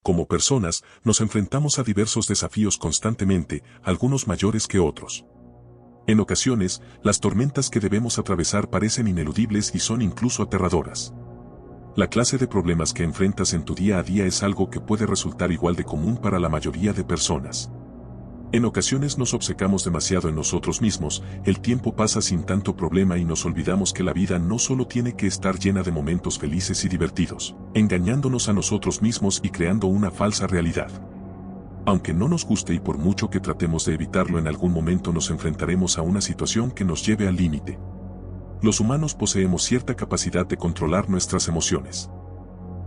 Como personas, nos enfrentamos a diversos desafíos constantemente, algunos mayores que otros. En ocasiones, las tormentas que debemos atravesar parecen ineludibles y son incluso aterradoras. La clase de problemas que enfrentas en tu día a día es algo que puede resultar igual de común para la mayoría de personas. En ocasiones nos obcecamos demasiado en nosotros mismos, el tiempo pasa sin tanto problema y nos olvidamos que la vida no solo tiene que estar llena de momentos felices y divertidos, engañándonos a nosotros mismos y creando una falsa realidad. Aunque no nos guste y por mucho que tratemos de evitarlo, en algún momento nos enfrentaremos a una situación que nos lleve al límite. Los humanos poseemos cierta capacidad de controlar nuestras emociones.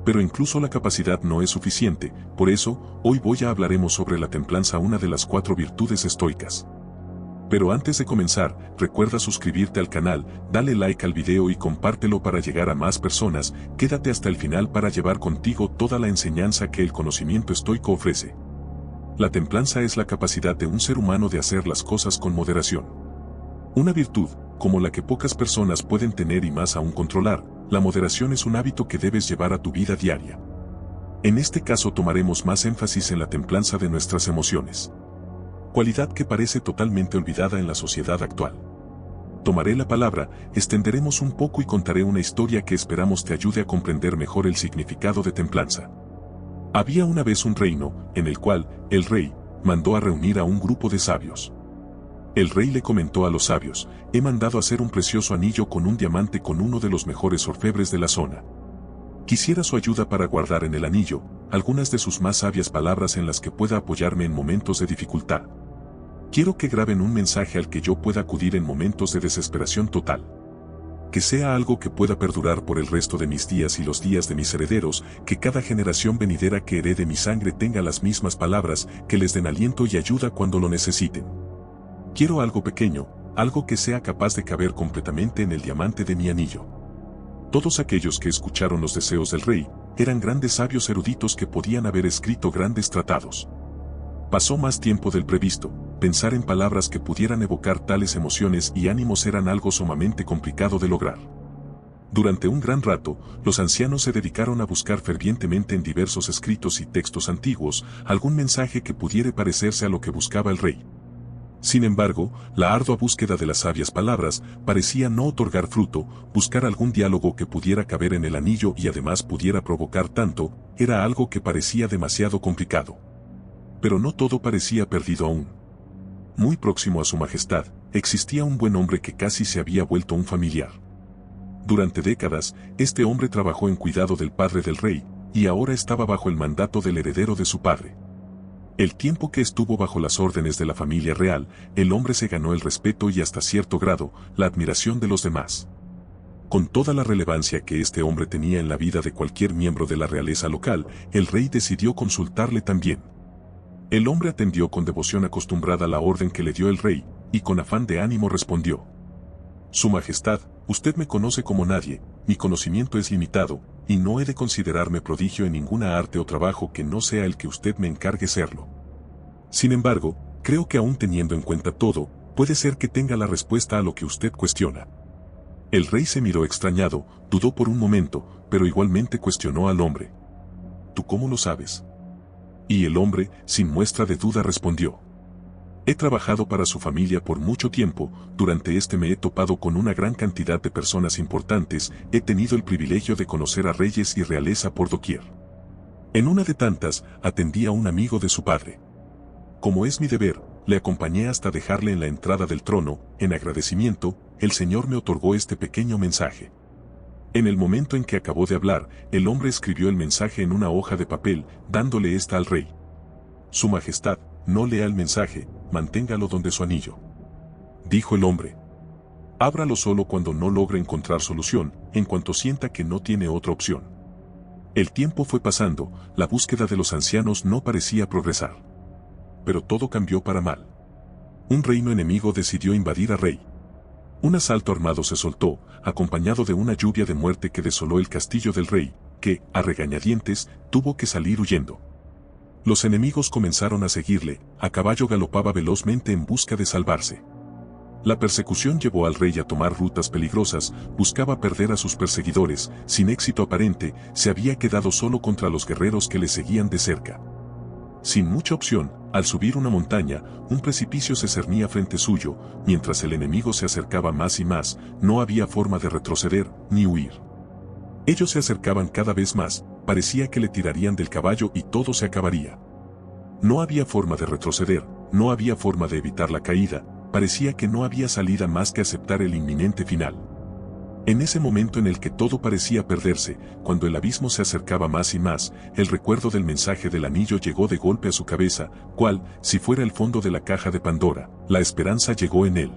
Pero incluso la capacidad no es suficiente, por eso, hoy hablaremos sobre la templanza, una de las 4 virtudes estoicas. Pero antes de comenzar, recuerda suscribirte al canal, dale like al video y compártelo para llegar a más personas. Quédate hasta el final para llevar contigo toda la enseñanza que el conocimiento estoico ofrece. La templanza es la capacidad de un ser humano de hacer las cosas con moderación. Una virtud, como la que pocas personas pueden tener y más aún controlar. La moderación es un hábito que debes llevar a tu vida diaria. En este caso tomaremos más énfasis en la templanza de nuestras emociones. Cualidad que parece totalmente olvidada en la sociedad actual. Tomaré la palabra, extenderemos un poco y contaré una historia que esperamos te ayude a comprender mejor el significado de templanza. Había una vez un reino, en el cual, el rey, mandó a reunir a un grupo de sabios. El rey le comentó a los sabios: he mandado hacer un precioso anillo con un diamante con uno de los mejores orfebres de la zona. Quisiera su ayuda para guardar en el anillo algunas de sus más sabias palabras en las que pueda apoyarme en momentos de dificultad. Quiero que graben un mensaje al que yo pueda acudir en momentos de desesperación total. Que sea algo que pueda perdurar por el resto de mis días y los días de mis herederos, que cada generación venidera que herede mi sangre tenga las mismas palabras, que les den aliento y ayuda cuando lo necesiten. Quiero algo pequeño, algo que sea capaz de caber completamente en el diamante de mi anillo. Todos aquellos que escucharon los deseos del rey, eran grandes sabios eruditos que podían haber escrito grandes tratados. Pasó más tiempo del previsto, pensar en palabras que pudieran evocar tales emociones y ánimos eran algo sumamente complicado de lograr. Durante un gran rato, los ancianos se dedicaron a buscar fervientemente en diversos escritos y textos antiguos, algún mensaje que pudiera parecerse a lo que buscaba el rey. Sin embargo, la ardua búsqueda de las sabias palabras parecía no otorgar fruto. Buscar algún diálogo que pudiera caber en el anillo y además pudiera provocar tanto, era algo que parecía demasiado complicado. Pero no todo parecía perdido aún. Muy próximo a su majestad, existía un buen hombre que casi se había vuelto un familiar. Durante décadas, este hombre trabajó en cuidado del padre del rey, y ahora estaba bajo el mandato del heredero de su padre. El tiempo que estuvo bajo las órdenes de la familia real, el hombre se ganó el respeto y hasta cierto grado, la admiración de los demás. Con toda la relevancia que este hombre tenía en la vida de cualquier miembro de la realeza local, el rey decidió consultarle también. El hombre atendió con devoción acostumbrada la orden que le dio el rey, y con afán de ánimo respondió: Su Majestad, usted me conoce como nadie, mi conocimiento es limitado, y no he de considerarme prodigio en ninguna arte o trabajo que no sea el que usted me encargue serlo. Sin embargo, creo que aún teniendo en cuenta todo, puede ser que tenga la respuesta a lo que usted cuestiona. El rey se miró extrañado, dudó por un momento, pero igualmente cuestionó al hombre. ¿Tú cómo lo sabes? Y el hombre, sin muestra de duda, respondió: He trabajado para su familia por mucho tiempo, durante este me he topado con una gran cantidad de personas importantes, he tenido el privilegio de conocer a reyes y realeza por doquier. En una de tantas, atendí a un amigo de su padre. Como es mi deber, le acompañé hasta dejarle en la entrada del trono. En agradecimiento, el Señor me otorgó este pequeño mensaje. En el momento en que acabó de hablar, el hombre escribió el mensaje en una hoja de papel, dándole esta al rey. Su Majestad, no lea el mensaje, manténgalo donde su anillo. Dijo el hombre. Ábralo solo cuando no logre encontrar solución, en cuanto sienta que no tiene otra opción. El tiempo fue pasando, la búsqueda de los ancianos no parecía progresar. Pero todo cambió para mal. Un reino enemigo decidió invadir al rey. Un asalto armado se soltó, acompañado de una lluvia de muerte que desoló el castillo del rey, que, a regañadientes, tuvo que salir huyendo. Los enemigos comenzaron a seguirle, a caballo galopaba velozmente en busca de salvarse. La persecución llevó al rey a tomar rutas peligrosas, buscaba perder a sus perseguidores, sin éxito aparente, se había quedado solo contra los guerreros que le seguían de cerca. Sin mucha opción, al subir una montaña, un precipicio se cernía frente suyo, mientras el enemigo se acercaba más y más, no había forma de retroceder, ni huir. Ellos se acercaban cada vez más, parecía que le tirarían del caballo y todo se acabaría. No había forma de retroceder, no había forma de evitar la caída, parecía que no había salida más que aceptar el inminente final. En ese momento en el que todo parecía perderse, cuando el abismo se acercaba más y más, el recuerdo del mensaje del anillo llegó de golpe a su cabeza, cual, si fuera el fondo de la caja de Pandora, la esperanza llegó en él.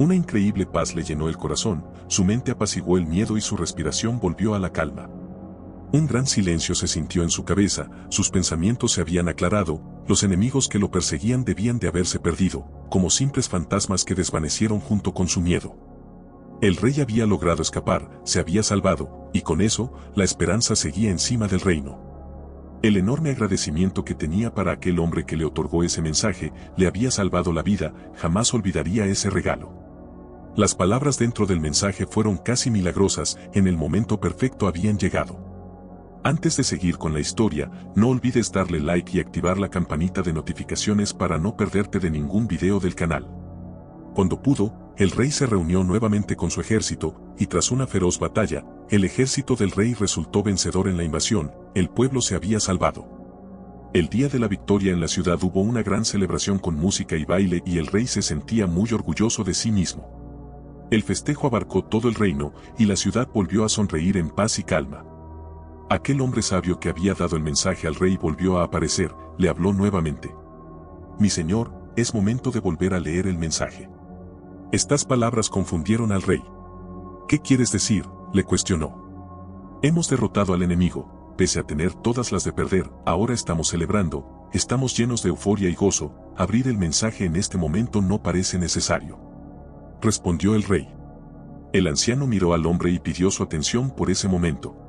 Una increíble paz le llenó el corazón, su mente apaciguó el miedo y su respiración volvió a la calma. Un gran silencio se sintió en su cabeza, sus pensamientos se habían aclarado, los enemigos que lo perseguían debían de haberse perdido, como simples fantasmas que desvanecieron junto con su miedo. El rey había logrado escapar, se había salvado, y con eso, la esperanza seguía encima del reino. El enorme agradecimiento que tenía para aquel hombre que le otorgó ese mensaje, le había salvado la vida, jamás olvidaría ese regalo. Las palabras dentro del mensaje fueron casi milagrosas, en el momento perfecto habían llegado. Antes de seguir con la historia, no olvides darle like y activar la campanita de notificaciones para no perderte de ningún video del canal. Cuando pudo, el rey se reunió nuevamente con su ejército, y tras una feroz batalla, el ejército del rey resultó vencedor en la invasión, el pueblo se había salvado. El día de la victoria en la ciudad hubo una gran celebración con música y baile y el rey se sentía muy orgulloso de sí mismo. El festejo abarcó todo el reino, y la ciudad volvió a sonreír en paz y calma. Aquel hombre sabio que había dado el mensaje al rey volvió a aparecer, le habló nuevamente. Mi señor, es momento de volver a leer el mensaje. Estas palabras confundieron al rey. ¿Qué quieres decir?, le cuestionó. Hemos derrotado al enemigo, pese a tener todas las de perder, ahora estamos celebrando, estamos llenos de euforia y gozo, abrir el mensaje en este momento no parece necesario. Respondió el rey. El anciano miró al hombre y pidió su atención por ese momento.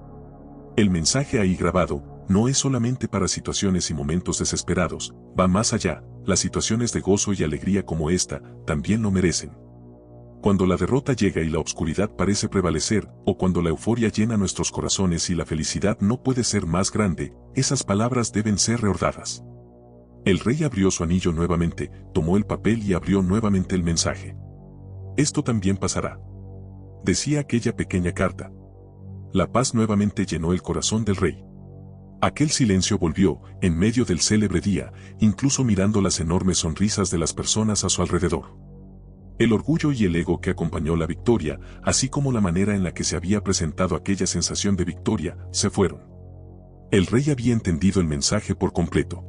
El mensaje ahí grabado, no es solamente para situaciones y momentos desesperados, va más allá, las situaciones de gozo y alegría como esta, también lo merecen. Cuando la derrota llega y la oscuridad parece prevalecer, o cuando la euforia llena nuestros corazones y la felicidad no puede ser más grande, esas palabras deben ser recordadas. El rey abrió su anillo nuevamente, tomó el papel y abrió nuevamente el mensaje. Esto también pasará, decía aquella pequeña carta. La paz nuevamente llenó el corazón del rey. Aquel silencio volvió, en medio del célebre día, incluso mirando las enormes sonrisas de las personas a su alrededor. El orgullo y el ego que acompañó la victoria, así como la manera en la que se había presentado aquella sensación de victoria, se fueron. El rey había entendido el mensaje por completo.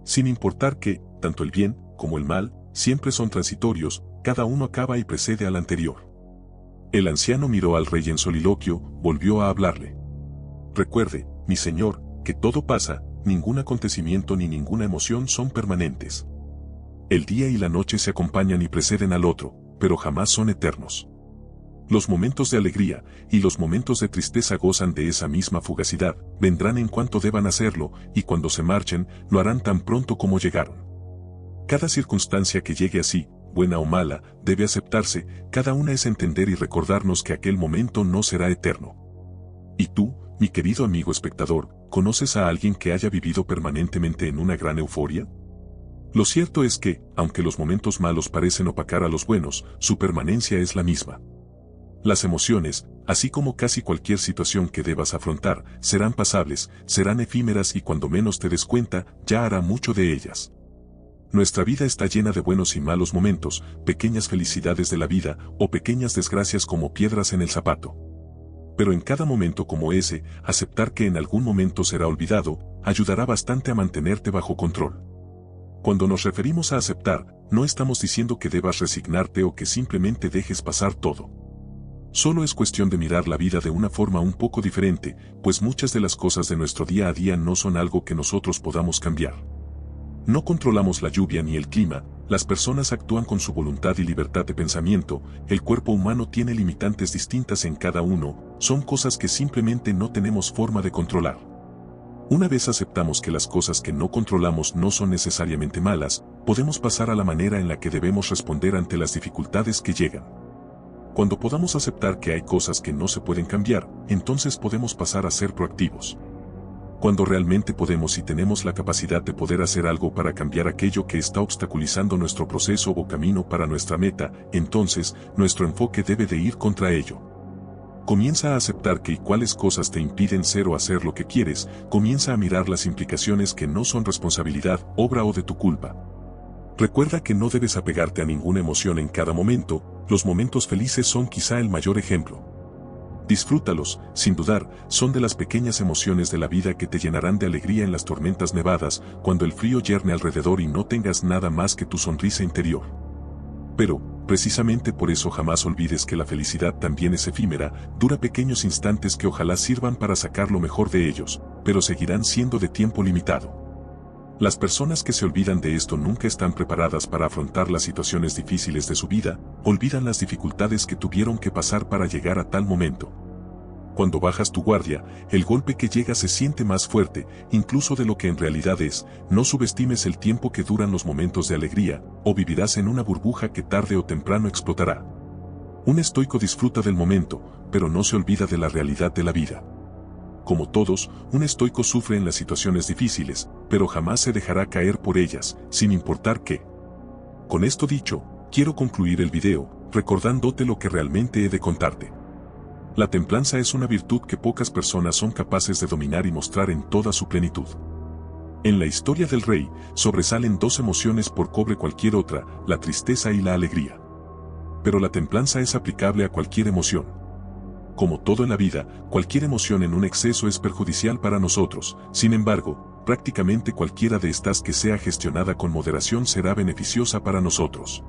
Sin importar que, tanto el bien, como el mal, siempre son transitorios, cada uno acaba y precede al anterior. El anciano miró al rey en soliloquio, volvió a hablarle. Recuerde, mi señor, que todo pasa, ningún acontecimiento ni ninguna emoción son permanentes. El día y la noche se acompañan y preceden al otro, pero jamás son eternos. Los momentos de alegría y los momentos de tristeza gozan de esa misma fugacidad, vendrán en cuanto deban hacerlo, y cuando se marchen, lo harán tan pronto como llegaron. Cada circunstancia que llegue así, buena o mala, debe aceptarse, cada una es entender y recordarnos que aquel momento no será eterno. ¿Y tú, mi querido amigo espectador, conoces a alguien que haya vivido permanentemente en una gran euforia? Lo cierto es que, aunque los momentos malos parecen opacar a los buenos, su permanencia es la misma. Las emociones, así como casi cualquier situación que debas afrontar, serán pasables, serán efímeras y cuando menos te des cuenta, ya hará mucho de ellas. Nuestra vida está llena de buenos y malos momentos, pequeñas felicidades de la vida, o pequeñas desgracias como piedras en el zapato. Pero en cada momento como ese, aceptar que en algún momento será olvidado, ayudará bastante a mantenerte bajo control. Cuando nos referimos a aceptar, no estamos diciendo que debas resignarte o que simplemente dejes pasar todo. Solo es cuestión de mirar la vida de una forma un poco diferente, pues muchas de las cosas de nuestro día a día no son algo que nosotros podamos cambiar. No controlamos la lluvia ni el clima, las personas actúan con su voluntad y libertad de pensamiento, el cuerpo humano tiene limitantes distintas en cada uno, son cosas que simplemente no tenemos forma de controlar. Una vez aceptamos que las cosas que no controlamos no son necesariamente malas, podemos pasar a la manera en la que debemos responder ante las dificultades que llegan. Cuando podamos aceptar que hay cosas que no se pueden cambiar, entonces podemos pasar a ser proactivos. Cuando realmente podemos y tenemos la capacidad de poder hacer algo para cambiar aquello que está obstaculizando nuestro proceso o camino para nuestra meta, entonces nuestro enfoque debe de ir contra ello. Comienza a aceptar que y cuáles cosas te impiden ser o hacer lo que quieres, comienza a mirar las implicaciones que no son responsabilidad, obra o de tu culpa. Recuerda que no debes apegarte a ninguna emoción en cada momento, los momentos felices son quizá el mayor ejemplo. Disfrútalos, sin dudar, son de las pequeñas emociones de la vida que te llenarán de alegría en las tormentas nevadas, cuando el frío yerne alrededor y no tengas nada más que tu sonrisa interior. Pero, precisamente por eso jamás olvides que la felicidad también es efímera, dura pequeños instantes que ojalá sirvan para sacar lo mejor de ellos, pero seguirán siendo de tiempo limitado. Las personas que se olvidan de esto nunca están preparadas para afrontar las situaciones difíciles de su vida, olvidan las dificultades que tuvieron que pasar para llegar a tal momento. Cuando bajas tu guardia, el golpe que llega se siente más fuerte, incluso de lo que en realidad es. No subestimes el tiempo que duran los momentos de alegría, o vivirás en una burbuja que tarde o temprano explotará. Un estoico disfruta del momento, pero no se olvida de la realidad de la vida. Como todos, un estoico sufre en las situaciones difíciles, pero jamás se dejará caer por ellas, sin importar qué. Con esto dicho, quiero concluir el video, recordándote lo que realmente he de contarte. La templanza es una virtud que pocas personas son capaces de dominar y mostrar en toda su plenitud. En la historia del rey, sobresalen dos emociones por sobre cualquier otra, la tristeza y la alegría. Pero la templanza es aplicable a cualquier emoción. Como todo en la vida, cualquier emoción en un exceso es perjudicial para nosotros, sin embargo, prácticamente cualquiera de estas que sea gestionada con moderación será beneficiosa para nosotros.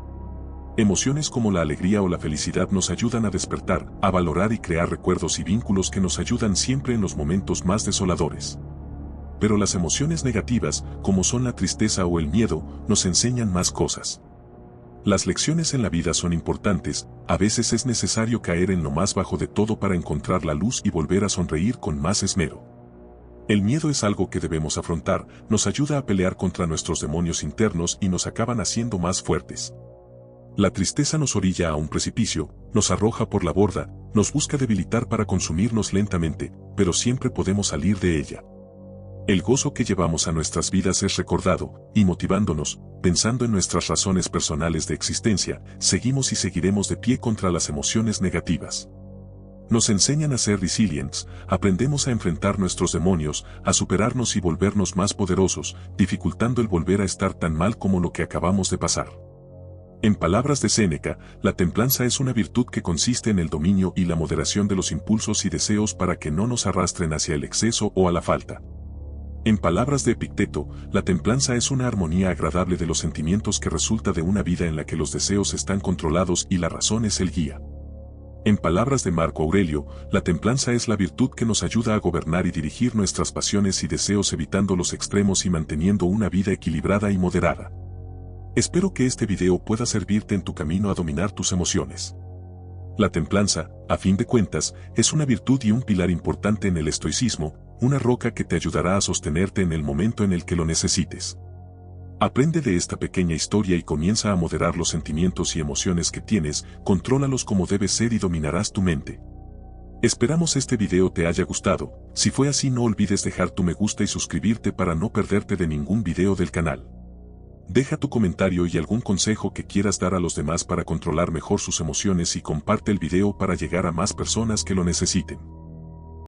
Emociones como la alegría o la felicidad nos ayudan a despertar, a valorar y crear recuerdos y vínculos que nos ayudan siempre en los momentos más desoladores. Pero las emociones negativas, como son la tristeza o el miedo, nos enseñan más cosas. Las lecciones en la vida son importantes, a veces es necesario caer en lo más bajo de todo para encontrar la luz y volver a sonreír con más esmero. El miedo es algo que debemos afrontar, nos ayuda a pelear contra nuestros demonios internos y nos acaban haciendo más fuertes. La tristeza nos orilla a un precipicio, nos arroja por la borda, nos busca debilitar para consumirnos lentamente, pero siempre podemos salir de ella. El gozo que llevamos a nuestras vidas es recordado, y motivándonos, pensando en nuestras razones personales de existencia, seguimos y seguiremos de pie contra las emociones negativas. Nos enseñan a ser resilientes, aprendemos a enfrentar nuestros demonios, a superarnos y volvernos más poderosos, dificultando el volver a estar tan mal como lo que acabamos de pasar. En palabras de Séneca, la templanza es una virtud que consiste en el dominio y la moderación de los impulsos y deseos para que no nos arrastren hacia el exceso o a la falta. En palabras de Epicteto, la templanza es una armonía agradable de los sentimientos que resulta de una vida en la que los deseos están controlados y la razón es el guía. En palabras de Marco Aurelio, la templanza es la virtud que nos ayuda a gobernar y dirigir nuestras pasiones y deseos evitando los extremos y manteniendo una vida equilibrada y moderada. Espero que este video pueda servirte en tu camino a dominar tus emociones. La templanza, a fin de cuentas, es una virtud y un pilar importante en el estoicismo, una roca que te ayudará a sostenerte en el momento en el que lo necesites. Aprende de esta pequeña historia y comienza a moderar los sentimientos y emociones que tienes, contrólalos como debe ser y dominarás tu mente. Esperamos este video te haya gustado, si fue así no olvides dejar tu me gusta y suscribirte para no perderte de ningún video del canal. Deja tu comentario y algún consejo que quieras dar a los demás para controlar mejor sus emociones y comparte el video para llegar a más personas que lo necesiten.